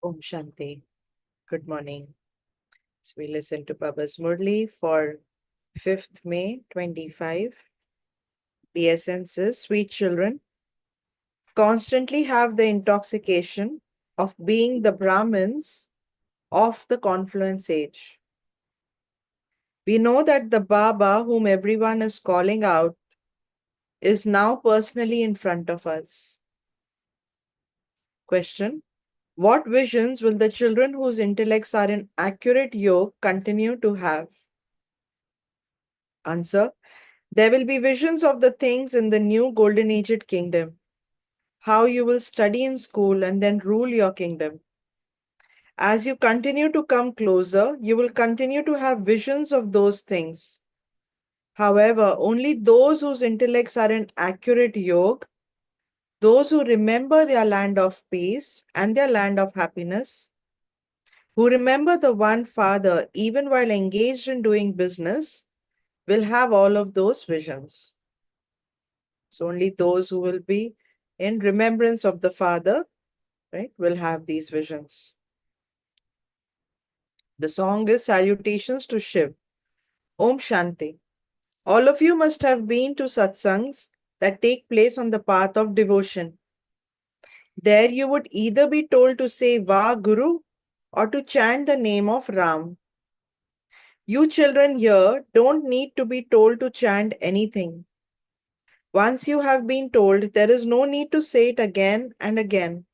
Om Shanti. Good morning. So we listen to Baba's Murli for 5th May 25. The essence is, sweet children, constantly have the intoxication of being the Brahmins of the confluence age. We know that the Baba whom everyone is calling out is now personally in front of us. Question: what visions will the children whose intellects are in accurate yoga continue to have? Answer: there will be visions of the things in the new golden aged kingdom, how you will study in school and then rule your kingdom. As you continue to come closer, you will continue to have visions of those things. However, only those whose intellects are in accurate yoga, those who remember their land of peace and their land of happiness, who remember the one Father even while engaged in doing business, will have all of those visions. So only those who will be in remembrance of the Father, right, will have these visions. The song is Salutations to Shiv. Om Shanti. All of you must have been to satsangs that take place on the path of devotion. There you would either be told to say Va Guru or to chant the name of Ram. You children here don't need to be told to chant anything. Once you have been told, there is no need to say it again and again.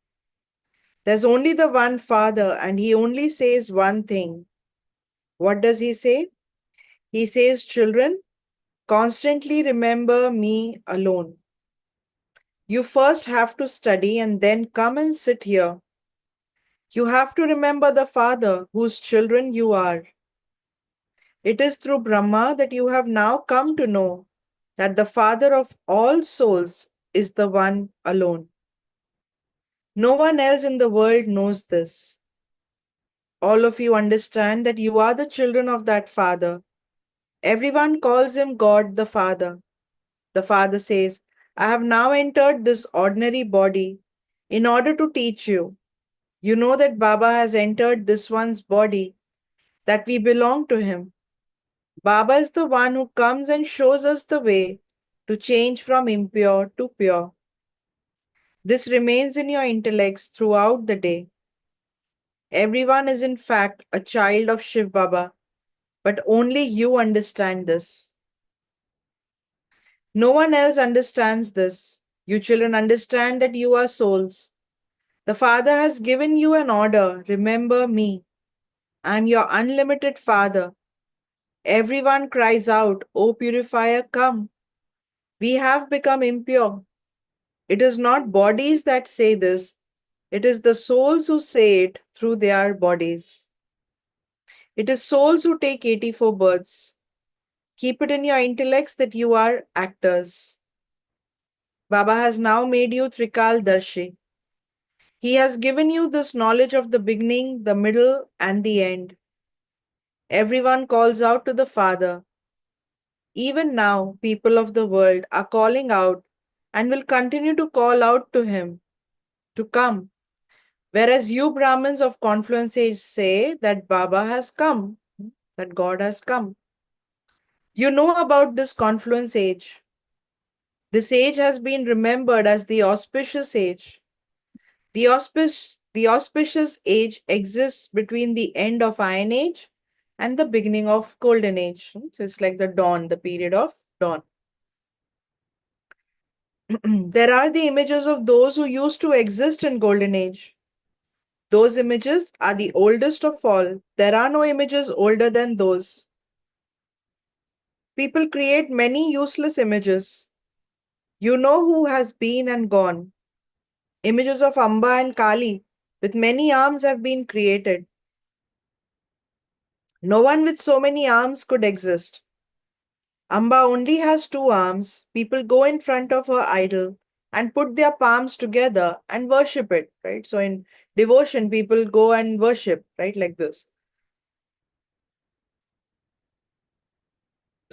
There's only the one Father, and he only says one thing. What does he say? He says, children, constantly remember me alone. You first have to study and then come and sit here. You have to remember the Father whose children you are. It is through Brahma that you have now come to know that the Father of all souls is the one alone. No one else in the world knows this. All of you understand that you are the children of that Father. Everyone calls him God the Father. The Father says, I have now entered this ordinary body in order to teach you. You know that Baba has entered this one's body, that we belong to him. Baba is the one who comes and shows us the way to change from impure to pure. This remains in your intellects throughout the day. Everyone is in fact a child of Shiv Baba, but only you understand this. No one else understands this. You children understand that you are souls. The Father has given you an order. Remember me. I am your unlimited Father. Everyone cries out, O purifier, come. We have become impure. It is not bodies that say this. It is the souls who say it through their bodies. It is souls who take 84 births. Keep it in your intellects that you are actors. Baba has now made you Trikal Darshi. He has given you this knowledge of the beginning, the middle, and the end. Everyone calls out to the Father. Even now, people of the world are calling out and will continue to call out to him to come. Whereas you Brahmins of Confluence Age say that Baba has come, that God has come. You know about this Confluence Age. This age has been remembered as the auspicious age. The auspicious age exists between the end of Iron Age and the beginning of Golden Age. So it's like the dawn, the period of dawn. There are the images of those who used to exist in Golden Age. Those images are the oldest of all. There are no images older than those. People create many useless images. You know who has been and gone. Images of Amba and Kali with many arms have been created. No one with so many arms could exist. Amba only has 2 arms. People go in front of her idol and put their palms together and worship it, right? So in devotion, people go and worship, right? Like this.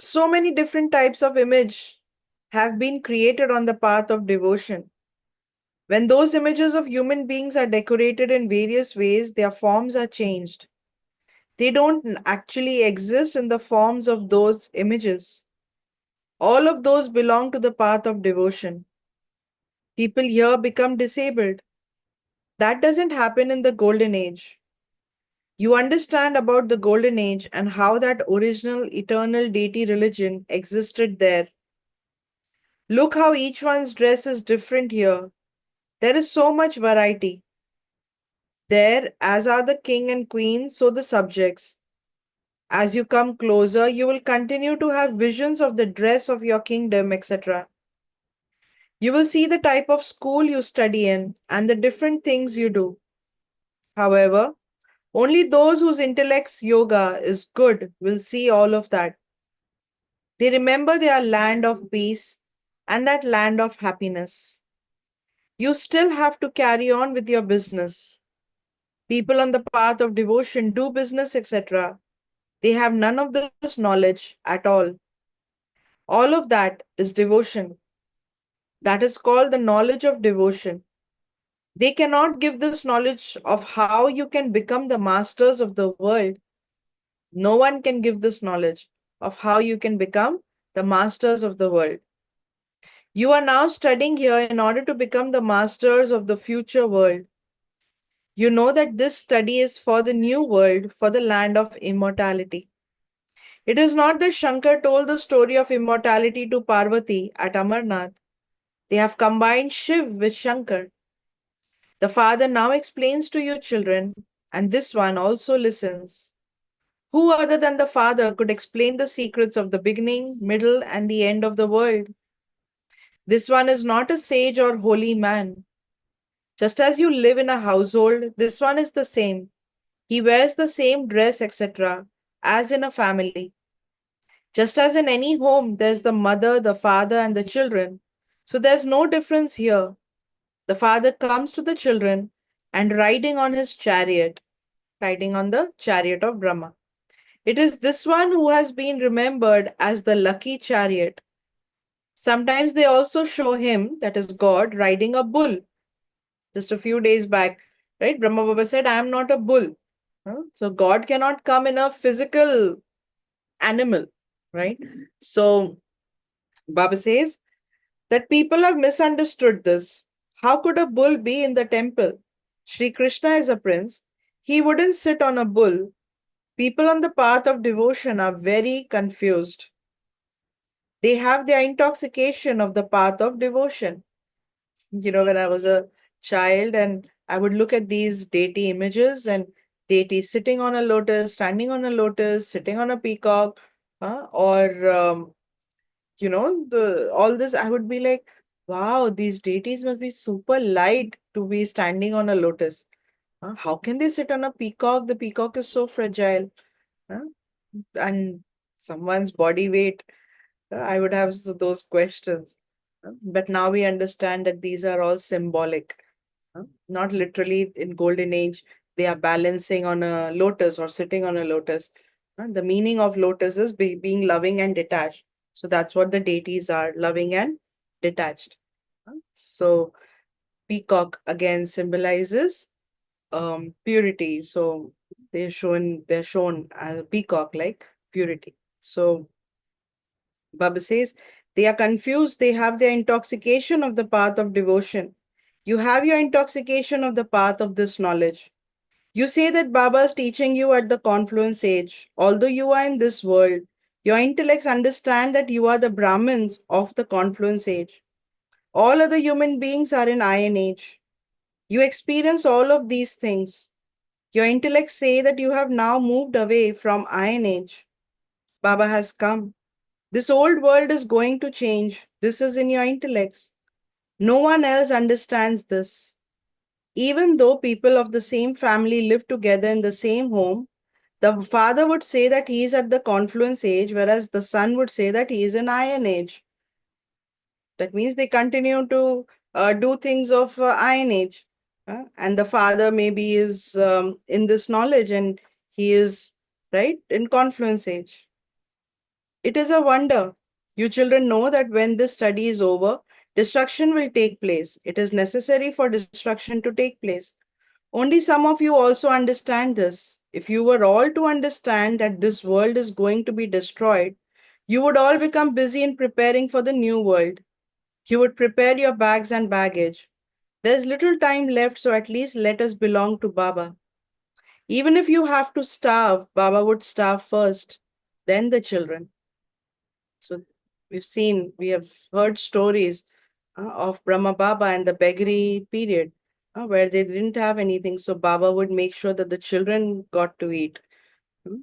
So many different types of image have been created on the path of devotion. When those images of human beings are decorated in various ways, their forms are changed. They don't actually exist in the forms of those images. All of those belong to the path of devotion. People here become disabled. That doesn't happen in the golden age. You understand about the golden age and how that original eternal deity religion existed there. Look how each one's dress is different here. There is so much variety. There, as are the king and queen, so the subjects. As you come closer, you will continue to have visions of the dress of your kingdom, etc. You will see the type of school you study in and the different things you do. However, only those whose intellect's yoga is good will see all of that. They remember their land of peace and that land of happiness. You still have to carry on with your business. People on the path of devotion do business, etc. They have none of this knowledge at all. All of that is devotion. That is called the knowledge of devotion. They cannot give this knowledge of how you can become the masters of the world. No one can give this knowledge of how you can become the masters of the world. You are now studying here in order to become the masters of the future world. You know that this study is for the new world, for the land of immortality. It is not that Shankar told the story of immortality to Parvati at Amarnath. They have combined Shiv with Shankar. The father now explains to you children, and this one also listens. Who other than the father could explain the secrets of the beginning, middle, and the end of the world? This one is not a sage or holy man. Just as you live in a household, this one is the same. He wears the same dress, etc., as in a family. Just as in any home, there's the mother, the father, and the children. So there's no difference here. The father comes to the children and riding on his chariot, riding on the chariot of Brahma. It is this one who has been remembered as the lucky chariot. Sometimes they also show him, that is God, riding a bull. Just a few days back, right? Brahma Baba said, I am not a bull. So God cannot come in a physical animal, right? So Baba says that people have misunderstood this. How could a bull be in the temple? Sri Krishna is a prince. He wouldn't sit on a bull. People on the path of devotion are very confused. They have their intoxication of the path of devotion. When I was a child and I would look at these deity images and deity sitting on a lotus, standing on a lotus, sitting on a peacock, or the all this, I would be like, wow, these deities must be super light to be standing on a lotus. How can they sit on a peacock? The peacock is so fragile. Huh? And someone's body weight, I would have those questions. But now we understand that these are all symbolic. Not literally in golden age, they are balancing on a lotus or sitting on a lotus. The meaning of lotus is being loving and detached. So that's what the deities are, loving and detached. So peacock again symbolizes purity. So they're shown as a peacock like purity. So Baba says they are confused, they have their intoxication of the path of devotion. You have your intoxication of the path of this knowledge. You say that Baba is teaching you at the confluence age. Although you are in this world, your intellects understand that you are the Brahmins of the confluence age. All other human beings are in Iron Age. You experience all of these things. Your intellects say that you have now moved away from Iron Age. Baba has come. This old world is going to change. This is in your intellects. No one else understands this. Even though people of the same family live together in the same home, the father would say that he is at the confluence age, whereas the son would say that he is in Iron Age. That means they continue to do things of Iron Age. And the father maybe is in this knowledge and he is, right, in confluence age. It is a wonder. You children know that when this study is over, Destruction will take place. It is necessary for destruction to take place. Only some of you also understand this. If you were all to understand that this world is going to be destroyed, you would all become busy in preparing for the new world. You would prepare your bags and baggage. There's little time left, so at least let us belong to Baba. Even if you have to starve, Baba would starve first, then the children. So we have heard stories of Brahma Baba and the beggary period where they didn't have anything. So Baba would make sure that the children got to eat. Hmm,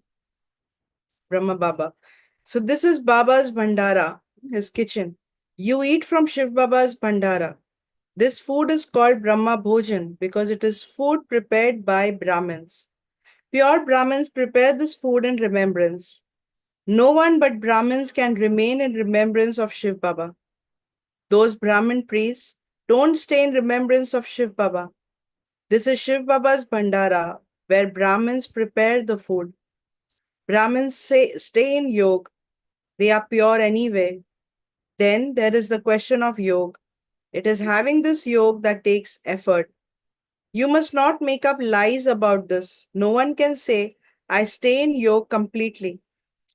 Brahma Baba. So this is Baba's Bhandara, his kitchen. You eat from Shiv Baba's Bhandara. This food is called Brahma Bhojan because it is food prepared by Brahmins. Pure Brahmins prepare this food in remembrance. No one but Brahmins can remain in remembrance of Shiv Baba. Those Brahmin priests don't stay in remembrance of Shiv Baba. This is Shiv Baba's Bhandara, where Brahmins prepare the food. Brahmins stay in yoga. They are pure anyway. Then there is the question of yoga. It is having this yoga that takes effort. You must not make up lies about this. No one can say, I stay in yoga completely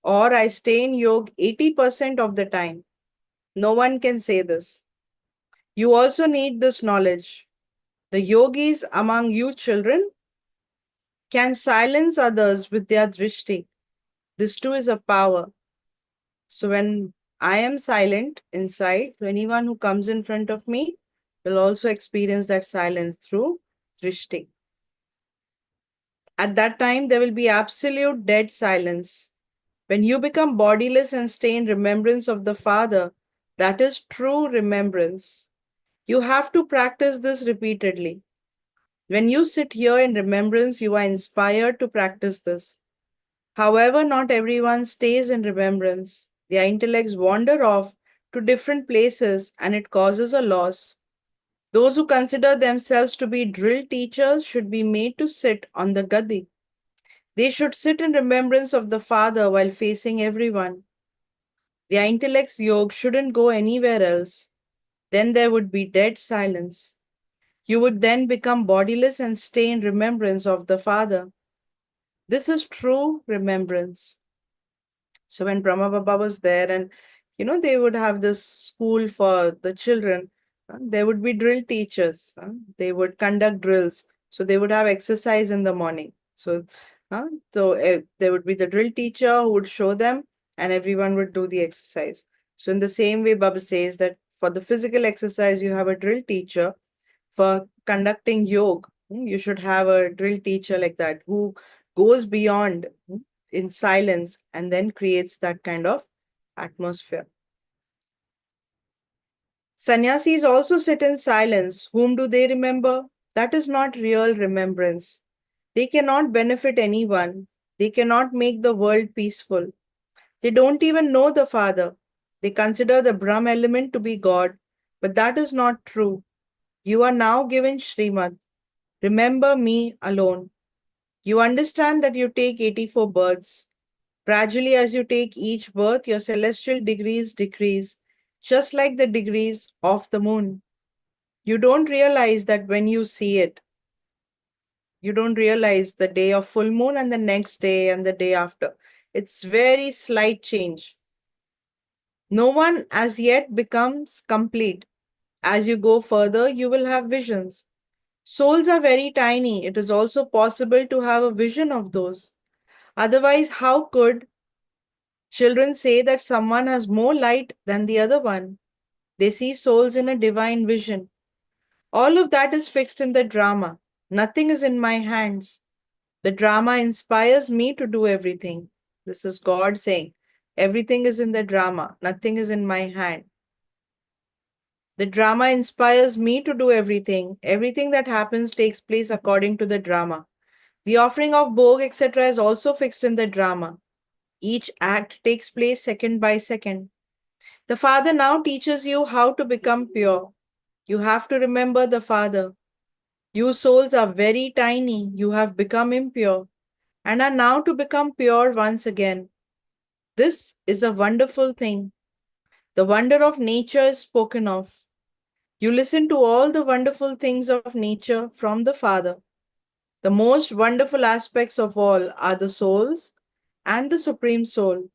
or I stay in yoga 80% of the time. No one can say this. You also need this knowledge. The yogis among you children can silence others with their drishti. This too is a power. So when I am silent inside, so anyone who comes in front of me will also experience that silence through drishti. At that time, there will be absolute dead silence. When you become bodiless and stay in remembrance of the Father, that is true remembrance. You have to practice this repeatedly. When you sit here in remembrance, you are inspired to practice this. However, not everyone stays in remembrance. Their intellects wander off to different places and it causes a loss. Those who consider themselves to be drill teachers should be made to sit on the gadi. They should sit in remembrance of the Father while facing everyone. Their intellect's yoke shouldn't go anywhere else. Then there would be dead silence. You would then become bodiless and stay in remembrance of the Father. This is true remembrance. So when Brahma Baba was there and they would have this school for the children, there would be drill teachers. They would conduct drills. So they would have exercise in the morning. So there would be the drill teacher who would show them and everyone would do the exercise. So in the same way, Baba says that for the physical exercise, you have a drill teacher. For conducting yoga, you should have a drill teacher like that who goes beyond in silence and then creates that kind of atmosphere. Sannyasis also sit in silence. Whom do they remember? That is not real remembrance. They cannot benefit anyone. They cannot make the world peaceful. They don't even know the Father. They consider the Brahm element to be God, but that is not true. You are now given Srimad. Remember me alone. You understand that you take 84 births. Gradually, as you take each birth, your celestial degrees decrease, just like the degrees of the moon. You don't realize that when you see it. You don't realize the day of full moon and the next day and the day after. It's very slight change. No one as yet becomes complete. As you go further, you will have visions. Souls are very tiny. It is also possible to have a vision of those. Otherwise, how could children say that someone has more light than the other one? They see souls in a divine vision. All of that is fixed in the drama. Nothing is in my hands. The drama inspires me to do everything. This is God saying, everything is in the drama. Nothing is in my hand. The drama inspires me to do everything. Everything that happens takes place according to the drama. The offering of bhog, etc. is also fixed in the drama. Each act takes place second by second. The Father now teaches you how to become pure. You have to remember the Father. You souls are very tiny. You have become impure and are now to become pure once again. This is a wonderful thing. The wonder of nature is spoken of. You listen to all the wonderful things of nature from the Father. The most wonderful aspects of all are the souls and the Supreme Soul.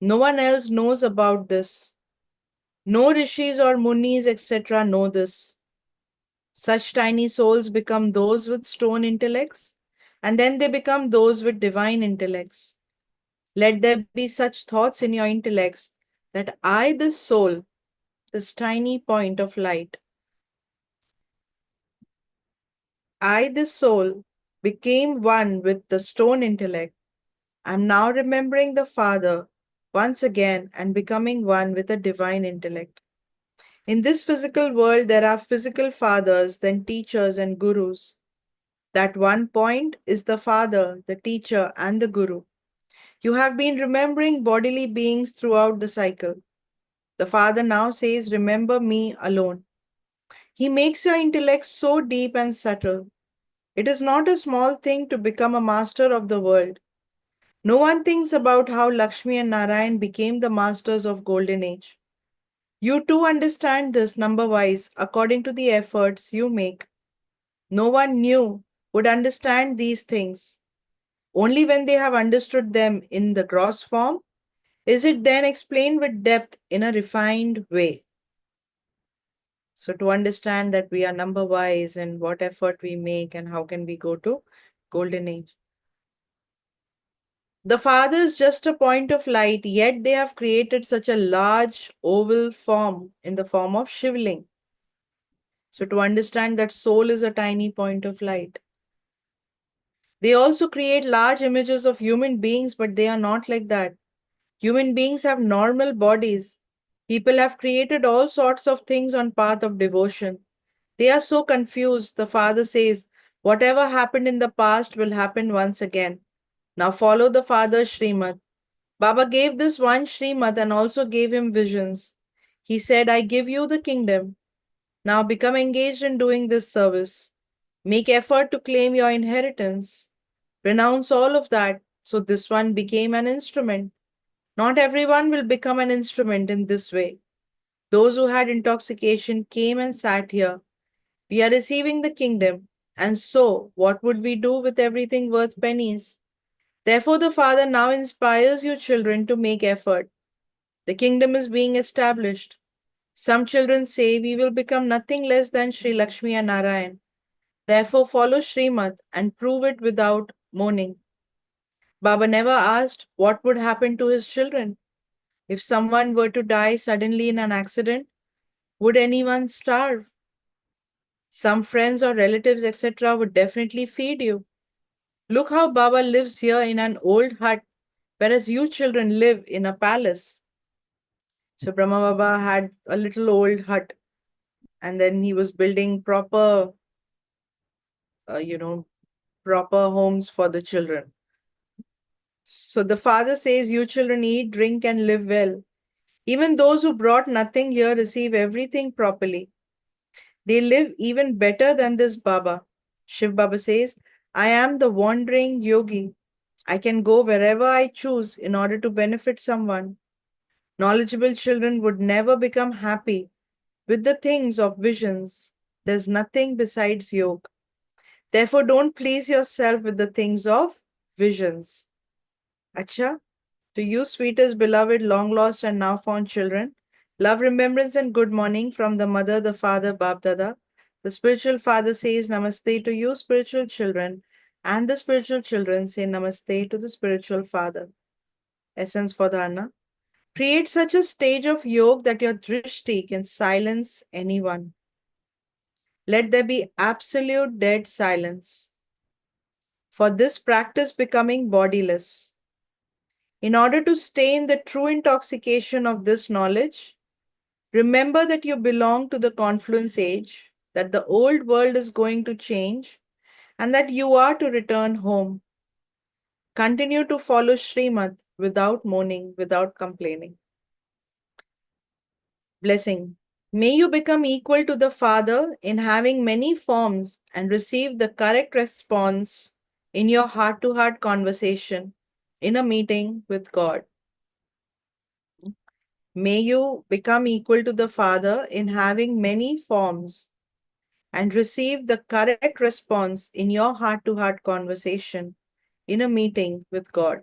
No one else knows about this. No rishis or munis, etc., know this. Such tiny souls become those with stone intellects, and then they become those with divine intellects. Let there be such thoughts in your intellects that I, this soul, this tiny point of light, I, this soul, became one with the stone intellect. I am now remembering the Father once again and becoming one with a divine intellect. In this physical world, there are physical fathers, then teachers and gurus. That one point is the Father, the teacher, and the Guru. You have been remembering bodily beings throughout the cycle. The Father now says, remember me alone. He makes your intellect so deep and subtle. It is not a small thing to become a master of the world. No one thinks about how Lakshmi and Narayan became the masters of Golden Age. You too understand this number wise according to the efforts you make. No one new would understand these things. Only when they have understood them in the gross form is it then explained with depth in a refined way. So, to understand that we are number wise and what effort we make and how can we go to Golden Age. The Father is just a point of light, yet they have created such a large oval form in the form of shivling. So, to understand that soul is a tiny point of light. They also create large images of human beings, but they are not like that. Human beings have normal bodies. People have created all sorts of things on path of devotion. They are so confused. The Father says, whatever happened in the past will happen once again. Now follow the Father's Srimad. Baba gave this one Srimad and also gave him visions. He said, I give you the kingdom. Now become engaged in doing this service. Make effort to claim your inheritance. Renounce all of that. So this one became an instrument. Not everyone will become an instrument in this way. Those who had intoxication came and sat here. We are receiving the kingdom. And so, what would we do with everything worth pennies? Therefore, the Father now inspires you children to make effort. The kingdom is being established. Some children say we will become nothing less than Sri Lakshmi and Narayan. Therefore, follow Srimad and prove it without mourning. Baba never asked what would happen to his children. If someone were to die suddenly in an accident, would anyone starve? Some friends or relatives, etc., would definitely feed you. Look how Baba lives here in an old hut, whereas you children live in a palace. So Brahma Baba had a little old hut, and then he was building proper, uh, you know, proper homes for the children. So the Father says, you children eat, drink, and live well. Even those who brought nothing here receive everything properly. They live even better than this Baba. Shiv Baba says, I am the wandering yogi. I can go wherever I choose in order to benefit someone. Knowledgeable children would never become happy with the things of visions. There's nothing besides yoga. Therefore, don't please yourself with the things of visions. Acha, to you, sweetest, beloved, long lost, and now found children, love, remembrance, and good morning from the mother, the father, Bab Dada. The spiritual father says namaste to you, spiritual children, and the spiritual children say namaste to the spiritual father. Essence for dharana. Create such a stage of yoga that your drishti can silence anyone. Let there be absolute dead silence. For this practice becoming bodiless. In order to stay in the true intoxication of this knowledge, remember that you belong to the confluence age, that the old world is going to change, and that you are to return home. Continue to follow Srimad without mourning, without complaining. Blessing. May you become equal to the Father in having many forms and receive the correct response in your heart-to-heart conversation in a meeting with God. May you become equal to the Father in having many forms and receive the correct response in your heart to heart conversation in a meeting with God.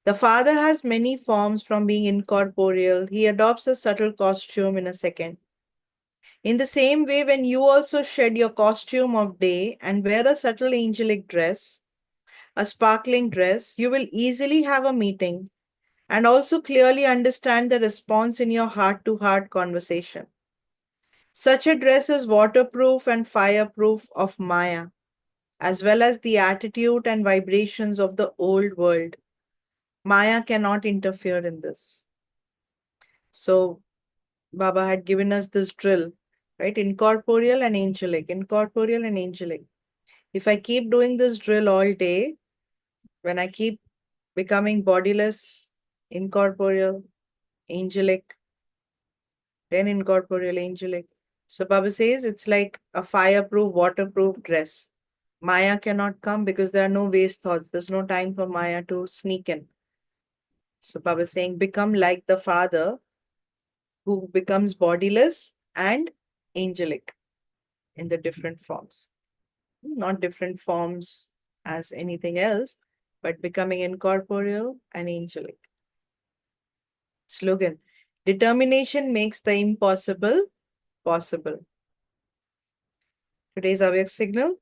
The Father has many forms from being incorporeal. He adopts a subtle costume in a second. In the same way, when you also shed your costume of day and wear a subtle angelic dress, a sparkling dress, you will easily have a meeting and also clearly understand the response in your heart to heart conversation. Such a dress is waterproof and fireproof of Maya, as well as the attitude and vibrations of the old world. Maya cannot interfere in this. So, Baba had given us this drill, right? Incorporeal and angelic, incorporeal and angelic. If I keep doing this drill all day, when I keep becoming bodiless, incorporeal, angelic, then incorporeal, angelic. So Baba says it's like a fireproof, waterproof dress. Maya cannot come because there are no waste thoughts. There's no time for Maya to sneak in. So Baba is saying, become like the Father who becomes bodiless and angelic in the different forms. Not different forms as anything else, but becoming incorporeal and angelic. Slogan: determination makes the impossible possible. Today's Avyak signal: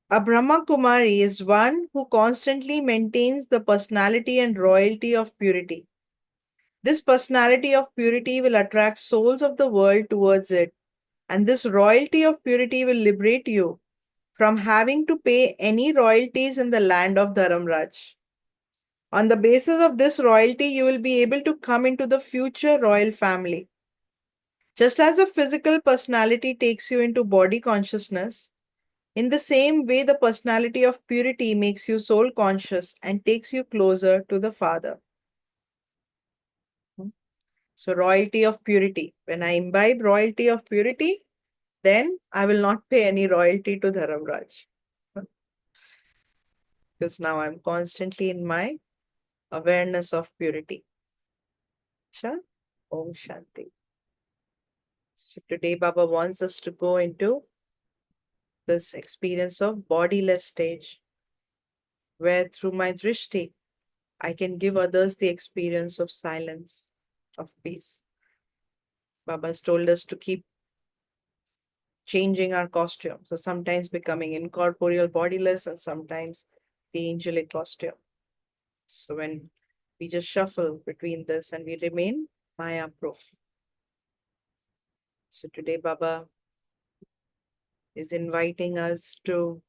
a BrahmaKumari is one who constantly maintains the personality and royalty of purity. This personality of purity will attract souls of the world towards it, and this royalty of purity will liberate you from having to pay any royalties in the land of Dharamraj. On the basis of this royalty, you will be able to come into the future royal family. Just as a physical personality takes you into body consciousness, in the same way, the personality of purity makes you soul conscious and takes you closer to the Father. So, royalty of purity. When I imbibe royalty of purity, then I will not pay any royalty to Dharamraj. Because now I'm constantly in my awareness of purity. Sure? Om Shanti. So today Baba wants us to go into this experience of bodiless stage, where through my drishti, I can give others the experience of silence, of peace. Baba has told us to keep changing our costume. So sometimes becoming incorporeal, bodiless, and sometimes the angelic costume. So when we just shuffle between this and we remain Maya proof. So today Baba is inviting us to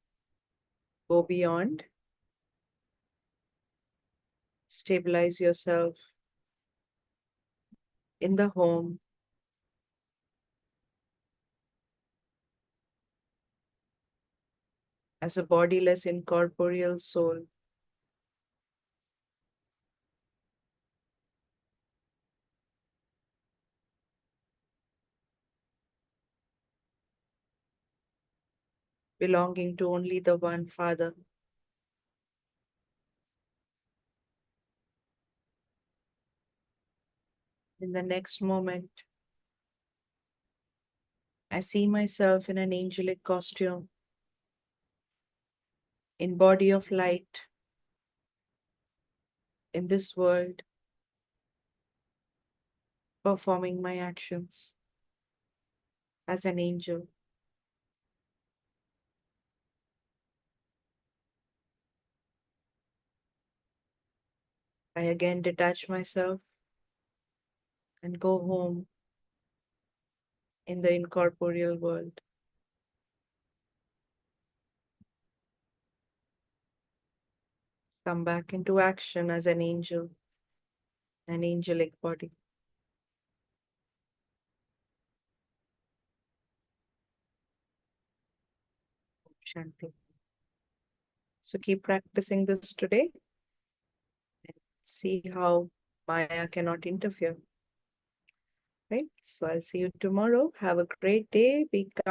go beyond, stabilize yourself in the home, as a bodiless, incorporeal soul. Belonging to only the one Father. In the next moment, I see myself in an angelic costume, in body of light, in this world, performing my actions as an angel. I again detach myself and go home in the incorporeal world. Come back into action as an angel, an angelic body. Shanti. So keep practicing this today and see how Maya cannot interfere. Right? So I'll see you tomorrow. Have a great day. Become